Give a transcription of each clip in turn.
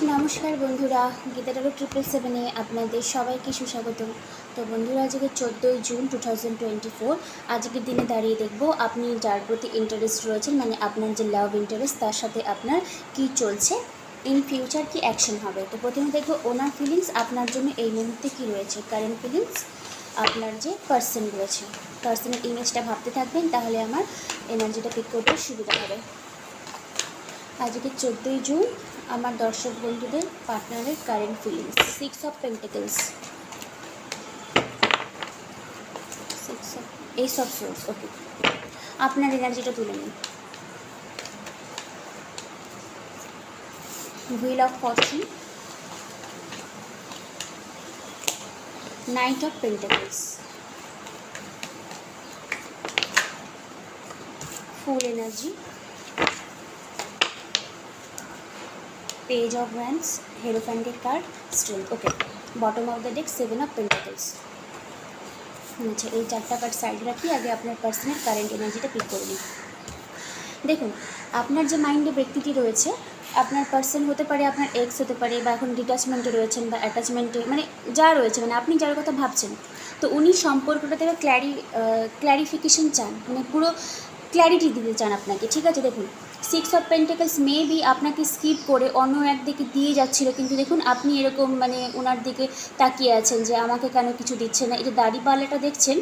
নমস্কার বন্ধুরা, গীতাটারো 777-এ আপনাদের সবাইকে সুস্বাগতম। তো বন্ধুরা, আজকে 14ই জুন 2024। আজকের দিনে দাঁড়িয়ে দেখব আপনি যার প্রতি ইন্টারেস্ট রয়েছেন, মানে আপনার যে লাভ ইন্টারেস্ট, তার সাথে আপনার কি চলছে, ইন ফিউচার কি অ্যাকশন হবে। তো প্রথমে দেখব ওনার ফিলিংস আপনার জন্য এই মুহূর্তে কি রয়েছে, কারেন্ট ফিলিংস। আপনার যে পার্সন রয়েছে, পার্সনের ইমেজটা ভাবতে থাকবেন, তাহলে আমার এনার্জিটা পিক করতে সুবিধা হবে। আজকে 14ই জুন আমার দর্শক বন্ধুদের পার্টনারের current feelings. 6 of pentacles, ace of swords. Okay, আপনার এনার্জিটা তুলে নিন। Wheel of fortune, knight of pentacles, full energy, page of wands, হেরোফ্যান্টের card, strength. Okay, bottom of the deck 7 of pentacles. আচ্ছা, এই চারটা কার্ড সাইড রাখি, আগে আপনার পার্সোনাল কারেন্ট এনার্জিটা পিক করে নিই। দেখুন, আপনার যে মাইন্ডে ব্যক্তিটি রয়েছে, আপনার পার্সন হতে পারে, আপনার এক্স হতে পারে, বা এখন ডিট্যাচমেন্টে রয়েছেন বা অ্যাটাচমেন্টে, মানে যা রয়েছে, মানে আপনি যার কথা ভাবছেন, তো উনি সম্পর্কটাতে ক্ল্যারিফিকেশন চান, মানে পুরো ক্ল্যারিটি দিতে চান আপনাকে। ঠিক আছে, দেখুন 6 অফ পেন্টিকলস মে বি আপনাকে স্কিপ করে অন্য একদিকে দিয়ে যাচ্ছিল, কিন্তু দেখুন আপনি এরকম মানে ওনার দিকে তাকিয়ে আছেন যে আমাকে কেন কিছু দিচ্ছে না। এই যে দাড়িপাল্লাটা দেখছেন,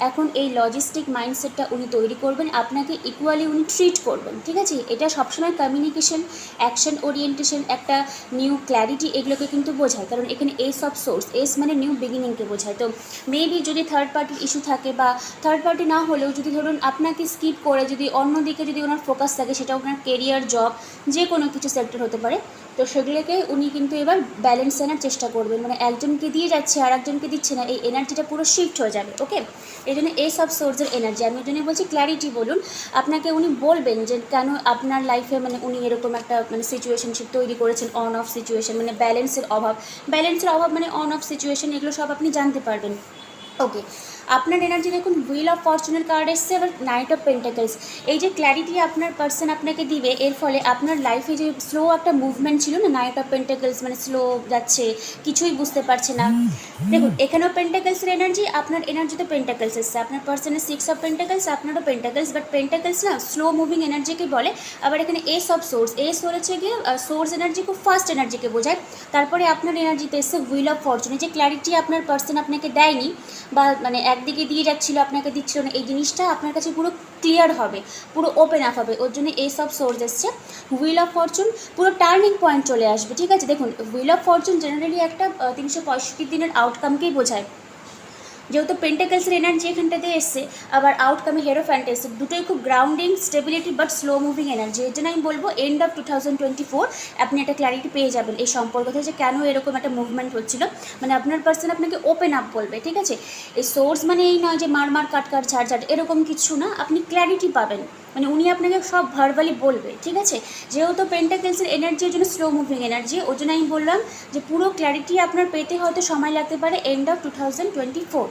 এখন এই লজিস্টিক মাইন্ডসেটটা উনি তৈরি করবেন, আপনাকে ইকুয়ালি উনি ট্রিট করবেন। ঠিক আছে, এটা সবসময় কমিউনিকেশন, অ্যাকশন ওরিয়েন্টেশন, একটা নিউ ক্ল্যারিটি, এগুলোকে কিন্তু বোঝায়। কারণ এখানে এস অফ সোর্স, এস মানে নিউ বিগিনিংকে বোঝায়। তো মেবি যদি থার্ড পার্টির ইস্যু থাকে, বা থার্ড পার্টি না হলেও যদি ধরুন আপনাকে স্কিপ করে যদি অন্যদিকে যদি ওনার ফোকাস থাকে, সেটা ওনার কেরিয়ার, জব, যে কোনো কিছু সেক্টর হতে পারে, তো সেগুলোকে উনি কিন্তু এবার ব্যালেন্স আনার চেষ্টা করবেন। মানে একজনকে দিয়ে যাচ্ছে আর একজনকে দিচ্ছে না, এই এনার্জিটা পুরো শিফট হয়ে যাবে। ওকে, এই জন্য এস অফ সোর্সের এনার্জি, আমি ওই জন্যই বলছি ক্ল্যারিটি বলুন। আপনাকে উনি বলবেন যে কেন আপনার লাইফে মানে উনি এরকম একটা মানে সিচুয়েশনশিপ তৈরি করেছেন, অন অফ সিচুয়েশন, মানে ব্যালেন্সের অভাব মানে অন অফ সিচুয়েশন, এগুলো সব আপনি জানতে পারবেন। ওকে, আপনার এনার্জি দেখুন, হুইল অফ ফরচুনের কার্ড এসছে, আবার নাইট অফ পেন্টাকলস। এই যে ক্ল্যারিটি আপনার পার্সন আপনাকে দিবে, এর ফলে আপনার লাইফে যে স্লো একটা মুভমেন্ট ছিল না, নাইট অফ পেন্টাকলস মানে স্লো যাচ্ছে, কিছুই বুঝতে পারছে না। দেখুন, এখানেও পেন্টাকলসের এনার্জি, আপনার এনার্জিতে পেন্টাকলস এসছে, আপনার পার্সনের 6 অফ পেন্টাকলস, আপনারও পেন্টাকলস, বাট পেন্টাকলস না স্লো মুভিং এনার্জিকে বলে। আবার এখানে এস অফ সোর্স, এস হচ্ছে গিয়ে সোর্স এনার্জি, খুব ফাস্ট এনার্জিকে বোঝায়। তারপরে আপনার এনার্জিতে এসছে হুইল অফ ফরচুন, যে ক্ল্যারিটি আপনার পার্সন আপনাকে দেয়নি, বা মানে একদিকে দিয়ে যাচ্ছিল আপনাকে দিচ্ছিল না, এই জিনিসটা আপনার কাছে পুরো ক্লিয়ার হবে, পুরো ওপেন আপ হবে। ওর জন্য এই সব সোর্স এসছে। হুইল অফ ফরচুন পুরো টার্নিং পয়েন্ট চলে আসবে। ঠিক আছে, দেখুন হুইল অফ ফরচুন জেনারেলি একটা 365 দিনের আউটকামকেই বোঝায়। যেহেতু পেন্টাকলসের এনার্জি এখানটাতে এসছে, আবার আউটকামে হেরোফ্যান্ট এসছে, দুটোই খুব grounding, stability, but slow moving energy. এর জন্য আমি বলবো এন্ড অফ 2024 আপনি একটা ক্ল্যারিটি পেয়ে যাবেন এই সম্পর্কতে, যে কেন এরকম একটা মুভমেন্ট হচ্ছিল। মানে আপনার পার্সন আপনাকে ওপেন আপ বলবে। ঠিক আছে, এই সোর্স মানে এই নয় যে মার কাট ঝাড় এরকম কিছু না, আপনি ক্ল্যারিটি পাবেন, মানে উনি আপনাকে সব ভার্বালি বলবে। ঠিক আছে, যেহেতু পেন্টাকলসের এনার্জি ওর জন্য স্লো মুভিং এনার্জি, ওর জন্য আমি বললাম যে পুরো ক্ল্যারিটি আপনার পেতে হয়তো সময় লাগতে পারে এন্ড অফ 2024,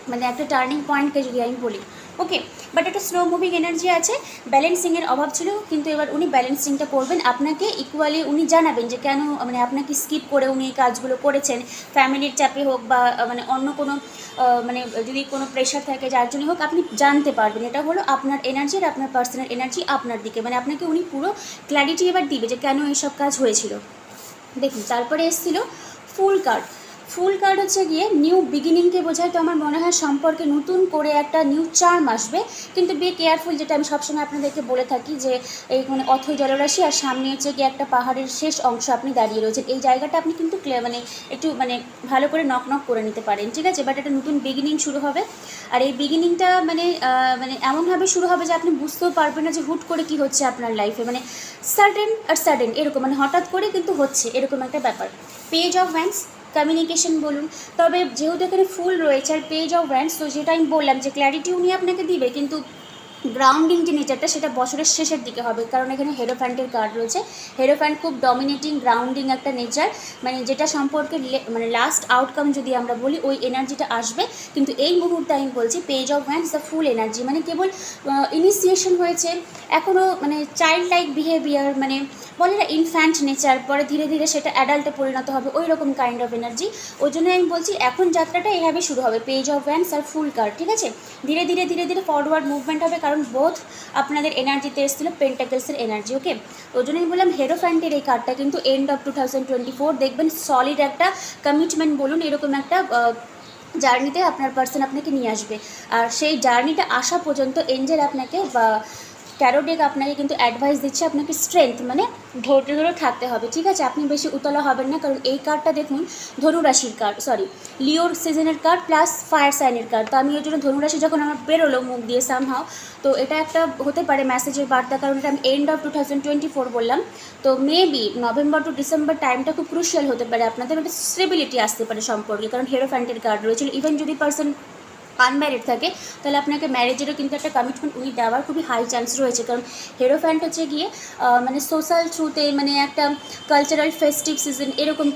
মানে একটা টার্নিং পয়েন্টকে যদি আমি বলি। ওকে, বাট একটা স্লো মুভিং এনার্জি আছে, ব্যালেন্সিংয়ের অভাব ছিল, কিন্তু এবার উনি ব্যালেন্সিংটা করবেন, আপনাকে ইকুয়ালি উনি জানাবেন যে কেন মানে আপনাকে স্কিপ করে উনি এই কাজগুলো করেছেন, ফ্যামিলির চাপে হোক, বা মানে অন্য কোনো মানে যদি কোনো প্রেশার থাকে যার জন্য হোক, আপনি জানতে পারবেন। এটা হলো আপনার এনার্জি আর আপনার পার্সোনাল এনার্জি আপনার দিকে, মানে আপনাকে উনি পুরো ক্ল্যারিটি এবার দিবে যে কেন এইসব কাজ হয়েছিল। দেখুন, তারপরে এসেছিল ফুল কার্ড। ফুল কার্ড হচ্ছে গিয়ে নিউ বিগিনিংকে বোঝায়। তো আমার মনে হয় সম্পর্কে নতুন করে একটা নিউ চার্ম আসবে, কিন্তু বি কেয়ারফুল, যেটা আমি সবসময় আপনাদেরকে বলে থাকি, যে এই মানে অথৈ জলরাশি, আর সামনে হচ্ছে গিয়ে একটা পাহাড়ের শেষ অংশ আপনি দাঁড়িয়ে রয়েছেন। এই জায়গাটা আপনি কিন্তু মানে একটু মানে ভালো করে নক করে নিতে পারেন। ঠিক আছে, বাট একটা নতুন বিগিনিং শুরু হবে, আর এই বিগিনিংটা মানে মানে এমনভাবে শুরু হবে যে আপনি বুঝতেও পারবেন না যে হুট করে কি হচ্ছে আপনার লাইফে, মানে সাডেন এরকম, মানে হঠাৎ করে কিন্তু হচ্ছে এরকম একটা ব্যাপার। পেজ অফ ওয়ান্স, কমিউনিকেশন বলুন। তবে যেহেতু এখানে ফুল রয়েছে আর পেজ অফ ওয়ান্স, তো যেটা আমি বললাম যে ক্ল্যারিটি উনি আপনাকে দিবে, কিন্তু গ্রাউন্ডিং যে নেচারটা সেটা বছরের শেষের দিকে হবে, কারণ এখানে হেরোফ্যান্টের কার্ড রয়েছে। হেরোফ্যান্ট খুব ডমিনেটিং গ্রাউন্ডিং একটা নেচার, মানে যেটা সম্পর্কে মানে লাস্ট আউটকাম যদি আমরা বলি ওই এনার্জিটা আসবে। কিন্তু এই মুহূর্তে আমি বলছি page of once the full energy, মানে কেবল ইনিশিয়েশন হয়েছে, এখনও মানে চাইল্ড লাইক বিহেভিয়ার, মানে বলে না ইনফ্যান্ট নেচার, পরে ধীরে ধীরে সেটা অ্যাডাল্টে পরিণত হবে, ওই রকম কাইন্ড অফ এনার্জি। ওই জন্য আমি বলছি এখন যাত্রাটা এইভাবে শুরু হবে, পেজ অফ ওয়ান্স আর ফুল কার্ড, ঠিক আছে। ধীরে ধীরে ধীরে ধীরে ফরওয়ার্ড মুভমেন্ট হবে, কারণ বোধ আপনাদের এনার্জিতে এসেছিলো পেন্টাকেলসের এনার্জি, ওকে। ওই জন্য আমি বললাম হেরোফ্যান্টের এই কার্ডটা কিন্তু এন্ড অফ 2024 দেখবেন সলিড একটা কমিটমেন্ট বলুন, এরকম একটা জার্নিতে আপনার পার্সন আপনাকে নিয়ে আসবে। আর সেই জার্নিটা আসা পর্যন্ত এঞ্জেল আপনাকে বা ট্যারো ডেক আপনাকে কিন্তু অ্যাডভাইস দিচ্ছে আপনাকে স্ট্রেংথ, মানে ধৈর্য ধরে থাকতে হবে, ঠিক আছে। আপনি বেশি উতলা হবেন না, কারণ এই কার্ডটা দেখুন ধনুরাশির কার্ড, সরি লিওর সিজনের কার্ড প্লাস ফায়ার সাইনের কার্ড। তো আমি ওই জন্য ধনুরাশি যখন আমার বেরোলো মুখ দিয়ে সামহাও, তো এটা একটা হতে পারে মেসেজের বার্তা, কারণ এটা আমি এন্ড অফ 2024 বললাম। তো মেবি নভেম্বর টু ডিসেম্বর টাইমটা খুব ক্রুশিয়াল হতে পারে আপনাদের, একটা স্টেবিলিটি আসতে পারে সম্পর্কে, কারণ হেরোফ্যান্টের কার্ড রয়েছিল। ইভেন যদি পার্সন আনম্যারিড থাকে তাহলে আপনাকে ম্যারেজেরও কিন্তু একটা কমিটমেন্ট উনি দেওয়ার খুবই হাই চান্স রয়েছে, কারণ হেরোফ্যান্ট হচ্ছে গিয়ে মানে সোশ্যাল থ্রুতে, মানে একটা কালচারাল ফেস্টিভ সিজন এরকম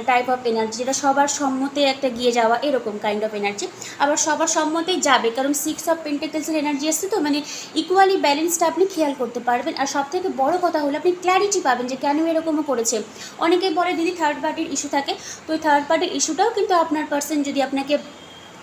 টাইপ অফ এনার্জি, যেটা সবার সম্মতে একটা গিয়ে যাওয়া এরকম কাইন্ড অফ এনার্জি। আবার সবার সম্মতেই যাবে, কারণ 6 অফ পেন্টাকেলসের এনার্জি আসছে, তো মানে ইকুয়ালি ব্যালেন্সটা আপনি খেয়াল করতে পারবেন। আর সব থেকে বড় কথা হলো আপনি ক্ল্যারিটি পাবেন যে কেন এরকমও করেছে। অনেকেই বলে দিদি থার্ড পার্টির ইস্যু থাকে, তো ওই থার্ড পার্টির ইস্যুটাও কিন্তু আপনার পার্সন যদি আপনাকে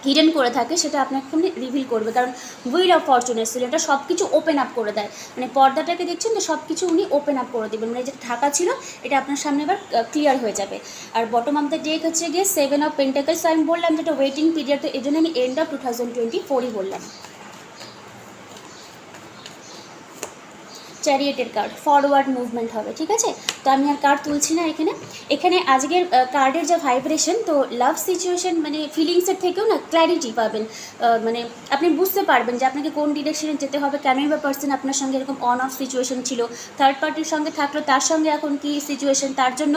হিডেন করে থাকে সেটা আপনাকে রিভিল করবে, কারণ হুইল অফ ফরচুন এসেছিল, এটা সব কিছু ওপেন আপ করে দেয়, মানে পর্দাটাকে দেখছেন তো সব কিছু উনি ওপেন আপ করে দেবেন, মানে যেটা ঢাকা ছিল এটা আপনার সামনে এবার ক্লিয়ার হয়ে যাবে। আর বটম অফ দ্য ডেক হচ্ছে গিয়ে 7 অফ পেন্টাকেলস। আমি বললাম যেটা ওয়েটিং পিরিয়ড, তো এই জন্য আমি এন্ড অফ 2024 বললাম। চ্যারিয়েটের কার্ড, ফরওয়ার্ড মুভমেন্ট হবে, ঠিক আছে। তো আমি আর কার্ড তুলছি না এখানে আজকের কার্ডের যা ভাইব্রেশন, তো লাভ সিচুয়েশন মানে ফিলিংসের থেকেও না ক্ল্যারিটি পাবেন, মানে আপনি বুঝতে পারবেন যে আপনাকে কোন ডিরেকশনে যেতে হবে, কেনই বা পার্সন আপনার সঙ্গে এরকম অন অফ সিচুয়েশন ছিল, থার্ড পার্টির সঙ্গে থাকলো তার সঙ্গে এখন কি সিচুয়েশন, তার জন্য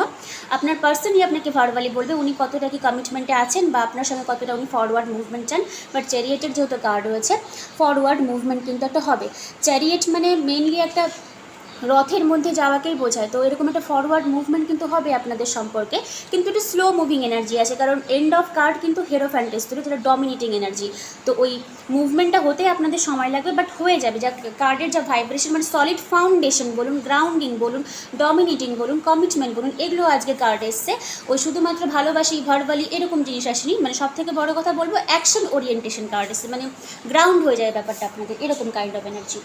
আপনার পার্সনই আপনাকে ভার্বালি বলবে উনি কতটা কি কমিটমেন্টে আছেন বা আপনার সঙ্গে কতটা উনি ফরওয়ার্ড মুভমেন্ট চান। বাট চ্যারিয়েটের যেহেতু কার্ড রয়েছে, ফরওয়ার্ড মুভমেন্ট কিন্তু একটা হবে। চ্যারিয়েট মানে মেনলি একটা রথের মধ্যে যাওয়াকেই বোঝায়, তো এরকম একটা ফরওয়ার্ড মুভমেন্ট কিন্তু হবে আপনাদের সম্পর্কে, কিন্তু একটু স্লো মুভিং এনার্জি আছে, কারণ এন্ড অফ কার্ড কিন্তু হেরোফ্যান্ট এসেছিল, যেটা ডমিনেটিং এনার্জি। তো ওই মুভমেন্টটা হতে আপনাদের সময় লাগবে, বাট হয়ে যাবে। যা কার্ডের যা ভাইব্রেশন, মানে সলিড ফাউন্ডেশন বলুন, গ্রাউন্ডিং বলুন, ডমিনেটিং বলুন, কমিটমেন্ট বলুন, এগুলো আজকে কার্ড এসছে। ওই শুধুমাত্র ভালোবাসি ভার্বালি এরকম জিনিস আসেনি, মানে সব থেকে বড় কথা বলবো অ্যাকশন ওরিয়েন্টেশন কার্ড এসছে, মানে গ্রাউন্ড হয়ে যায় ব্যাপারটা আপনাদের, এরকম কাইন্ড অফ এনার্জি।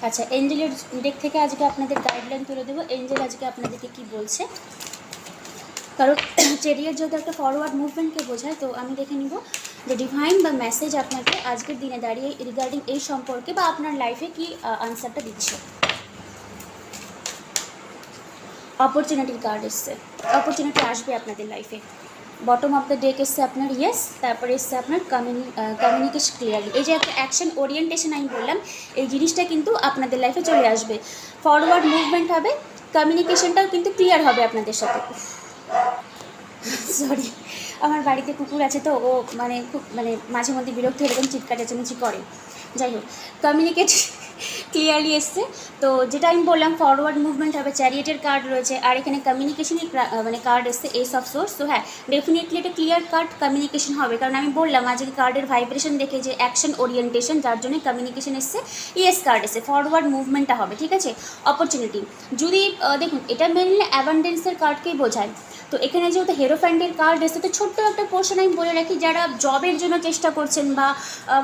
আচ্ছা, এঞ্জেলের ডেক থেকে আজকে আপনাদের গাইডলাইন তুলে দেবো, এঞ্জেল আজকে আপনাদেরকে কি বলছে, কারণ চ্যারিয়েট যেহেতু একটা ফরওয়ার্ড মুভমেন্টকে বোঝায়, তো আমি দেখে নিব যে ডিভাইন বা মেসেজ আপনাকে আজকের দিনে দাঁড়িয়ে রিগার্ডিং এই সম্পর্কে বা আপনার লাইফে কি আনসারটা দিচ্ছে। অপরচুনিটির কার্ড এসছে, অপরচুনিটি আসবে আপনাদের লাইফে। বটম অফ দ্য ডেক এসছে আপনার ইয়েস, তারপরে এসছে আপনার কমিউনিকেশন ক্লিয়ারলি। এই যে একটা অ্যাকশন ওরিয়েন্টেশন আমি বললাম, এই জিনিসটা কিন্তু আপনাদের লাইফে চলে আসবে। ফরওয়ার্ড মুভমেন্ট হবে, কমিউনিকেশনটাও কিন্তু ক্লিয়ার হবে আপনাদের সাথে। সরি, আমার বাড়িতে কুকুর আছে, তো ও মানে খুব মানে মাঝে মধ্যে বিরক্ত এরকম চিৎকার চেঁচামেচি করে। যাই হোক, কমিউনিকেট ক্লিয়ারলি এসছে। তো যেটা আমি বললাম ফরওয়ার্ড মুভমেন্ট হবে, চ্যারিয়েটের কার্ড রয়েছে, আর এখানে কমিউনিকেশনের মানে কার্ড এসছে এস অফ সোর্স। তো হ্যাঁ, ডেফিনেটলি এটা ক্লিয়ার কার্ড কমিউনিকেশন হবে, কারণ আমি বললাম আজকে কার্ডের ভাইব্রেশন দেখে যে অ্যাকশন ওরিয়েন্টেশন, যার জন্য কমিউনিকেশন এসছে, ইয়েস কার্ড এসছে, ফরওয়ার্ড মুভমেন্টটা হবে, ঠিক আছে। অপরচুনিটি যদি দেখুন, এটা মেনলি অ্যাবান্ডেন্সের কার্ডকেই বোঝায়। তো এখানে যেহেতু হেরোফ্যান্টের কার্ড এসে, তো ছোট্ট একটা পোর্শন আমি বলে রাখি, যারা জবের জন্য চেষ্টা করছেন বা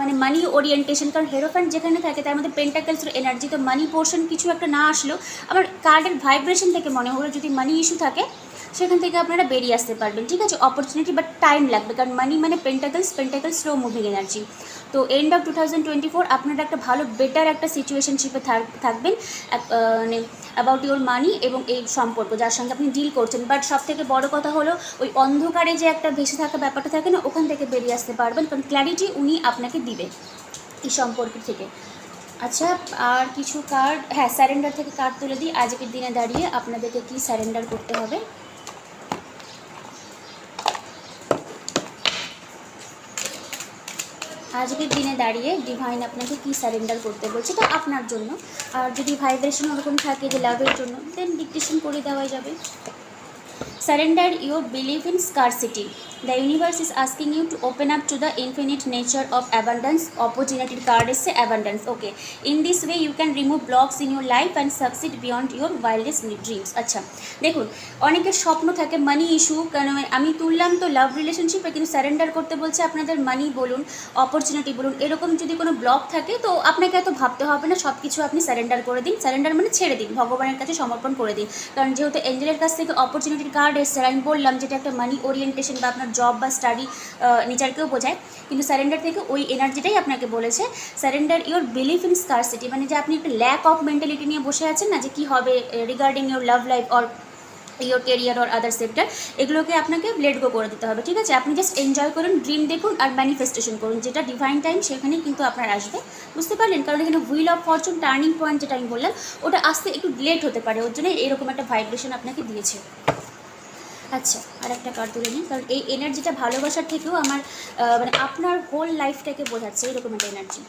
মানে মানি ওরিয়েন্টেশন, কারণ হেরোফ্যান্ট যেখানে থাকে তার মধ্যে পেন্টাকেলসের এনার্জি, তো মানি পোর্শন কিছু একটা না আসলেও আমার কার্ডের ভাইব্রেশন থেকে মনে হলো যদি মানি ইস্যু থাকে সেখান থেকে আপনারা বেরিয়ে আসতে পারবেন, ঠিক আছে। অপরচুনিটি বাট টাইম লাগবে, কারণ মানি মানে পেন্টাকেলস স্লো মুভিং এনার্জি। তো এন্ড অফ 2024 আপনারা একটা ভালো বেটার একটা সিচুয়েশনশিপে থাকবেন, মানে অ্যাবাউট ইউর মানি এবং এই সম্পর্ক যার সঙ্গে আপনি ডিল করছেন। বাট সব থেকে বড় কথা হলো ওই অন্ধকারে যে একটা ভেসে থাকা ব্যাপারটা থাকে না, ওখান থেকে বেরিয়ে আসতে পারবেন, কারণ ক্ল্যারিটি উনি আপনাকে দিবে এই সম্পর্ক থেকে। আচ্ছা, আর কিছু কার্ড, হ্যাঁ স্যারেন্ডার থেকে কার্ড তুলে দিই, আজকের দিনে দাঁড়িয়ে আপনাদেরকে কি স্যারেন্ডার করতে হবে। আজকের দিনে দাঁড়িয়ে ডিভাইন আপনাকে কি সারেন্ডার করতে বলছে, এটা আপনার জন্য। আর যদি ভাইব্রেশন ওরকম থাকে যে লাভের জন্য, দেন ডিকটেশন করে দেওয়া যাবে। Surrender your belief in scarcity. The universe is asking you to open up to the infinite nature of abundance. Opportunity card is abundance. Okay. In this way, you can remove blocks in your life and succeed beyond your wildest dreams. আচ্ছা দেখুন, অনেকের স্বপ্ন থাকে মানি issue, কারণ আমি তুললাম তো লাভ রিলেশনশিপে, কিন্তু সারেন্ডার করতে বলছে আপনাদের মানি বলুন, অপরচুনিটি বলুন, এরকম যদি কোনো ব্লক থাকে তো আপনাকে এত ভাবতে হবে না, সব কিছু আপনি সারেন্ডার করে দিন। সারেন্ডার মানে ছেড়ে দিন, ভগবানের কাছে সমর্পণ করে দিন। কারণ যেহেতু এঞ্জেলের কাছ থেকে অপরচুনিটির কার্ড এসছে, আমি বললাম যেটা একটা মানি ওরিয়েন্টেশন বা আপনার জব বা স্টাডি নেচারকেও বোঝায়, কিন্তু সারেন্ডার থেকে ওই এনার্জিটাই আপনাকে বলেছে। Surrender your believe in scarcity, মানে যে আপনি একটা ল্যাক অফ মেন্টালিটি নিয়ে বসে আছেন না, যে কী হবে regarding your love life or your career or other sector, এগুলোকে আপনাকে লেট গো করে দিতে হবে। ঠিক আছে, আপনি জাস্ট এনজয় করুন, ড্রিম দেখুন আর ম্যানিফেস্টেশন করুন, যেটা ডিভাইন টাইম সেখানেই কিন্তু আপনার আসবে। বুঝতে পারলেন? কারণ এখানে wheel of Fortune turning point যেটা আমি বললাম, ওটা আসতে একটু লেট হতে পারে, ওর জন্য এরকম একটা ভাইব্রেশন আপনাকে দিয়েছে। আচ্ছা, আর একটা কার্ড তুলে নিই, কারণ এই এনার্জিটা ভালোবাসার থেকেও আমার মানে আপনার হোল লাইফটাকে বোঝাচ্ছে, এরকম একটা energy.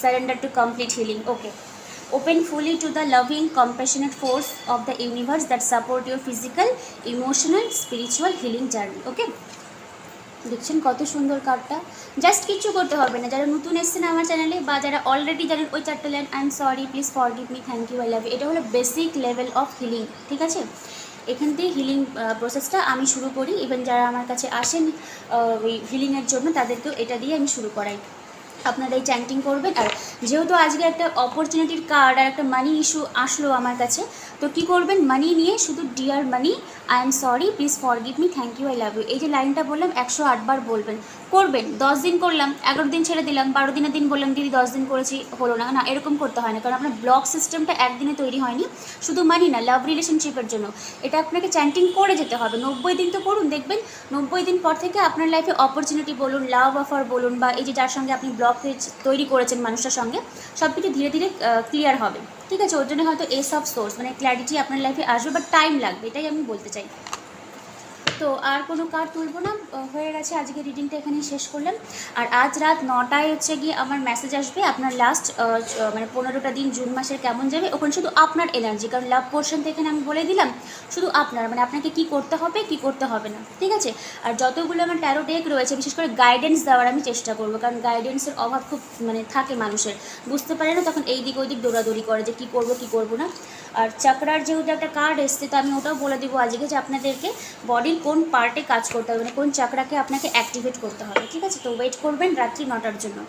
Surrender to complete healing. Okay, open fully to the loving compassionate force of the universe that support your physical, emotional, spiritual healing journey. ওকে, দেখছেন কত সুন্দর কার্ডটা। জাস্ট কিছু করতে হবে না, যারা নতুন এসেছেন আমার চ্যানেলে বা যারা অলরেডি জানেন ওই চারটে line, I am sorry, please forgive me, thank you, I love you, এটা হলো বেসিক লেভেল অফ হিলিং। ঠিক আছে, এখান থেকে হিলিং প্রসেসটা আমি শুরু করি। ইভেন যারা আমার কাছে আসেন ওই হিলিংয়ের জন্য, তাদেরকেও এটা দিয়ে আমি শুরু করাই। আপনারা এই চ্যান্টিং করবেন। আর যেহেতু আজকে একটা অপরচুনিটির কার্ড আর একটা মানি ইস্যু আসলো আমার কাছে, তো কী করবেন, মানি নিয়ে শুধু dear money, I am sorry, please forgive me, thank you, I love you, এই যে লাইনটা বললাম 108 বার বলবেন। করবেন, 10 দিন করলাম, 11 দিন ছেড়ে দিলাম, 12 দিনের দিন বললাম দিদি 10 দিন করেছি হলো না, না এরকম করতে হয় না। কারণ আপনার ব্লক সিস্টেমটা একদিনে তৈরি হয়নি, শুধু মানি না, লাভ রিলেশনশিপের জন্য এটা আপনাকে চ্যান্টিং করে যেতে হবে। 90 দিন তো করুন, দেখবেন 90 দিন পর থেকে আপনার লাইফে অপরচুনিটি বলুন, লাভ অফার বলুন, বা এই যে যার সঙ্গে আপনি ব্লক তৈরি করেছেন মানুষটার সঙ্গে, সব কিছু ধীরে ধীরে ক্লিয়ার হবে। ঠিক আছে, ওর জন্য হয়তো এস অফ সোর্স মানে ক্ল্যারিটি আপনার লাইফে আসবে, বাট টাইম লাগবে, এটাই আমি বলতে চাই। তো আর কোনো কার্ড তুলব না, হয়ে গেছে, আজকে রিডিংটা এখানেই শেষ করলাম। আর আজ রাত 9টায় হচ্ছে গিয়ে আমার মেসেজ আসবে আপনার লাস্ট মানে 15টা দিন জুন মাসের কেমন যাবে, ওখানে শুধু আপনার এনার্জি, কারণ লাভ পোর্শনটা এখানে আমি বলে দিলাম, শুধু আপনার মানে আপনাকে কি করতে হবে কি করতে হবে না। ঠিক আছে, আর যতগুলো আমার ট্যারো ডেক রয়েছে বিশেষ করে গাইডেন্স দেওয়ার আমি চেষ্টা করবো, কারণ গাইডেন্সের অভাব খুব মানে থাকে মানুষের, বুঝতে পারে না, তখন এই দিক ওই দিক দৌড়াদৌড়ি করে যে কী করবো কী করবো না। আর চাকরার যেহেতু একটা কার্ড এসছে, তো আমি ওটাও বলে দেবো আজকে যে আপনাদেরকে বডির কোন পার্টে কাজ করতে হবে, মানে কোন চাকরাকে আপনাকে অ্যাক্টিভেট করতে হবে। ঠিক আছে, তো ওয়েট করবেন রাত্রি 9টার জন্য।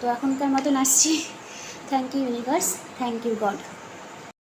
তো এখনকার মতন আসছি। Thank you universe, thank you god.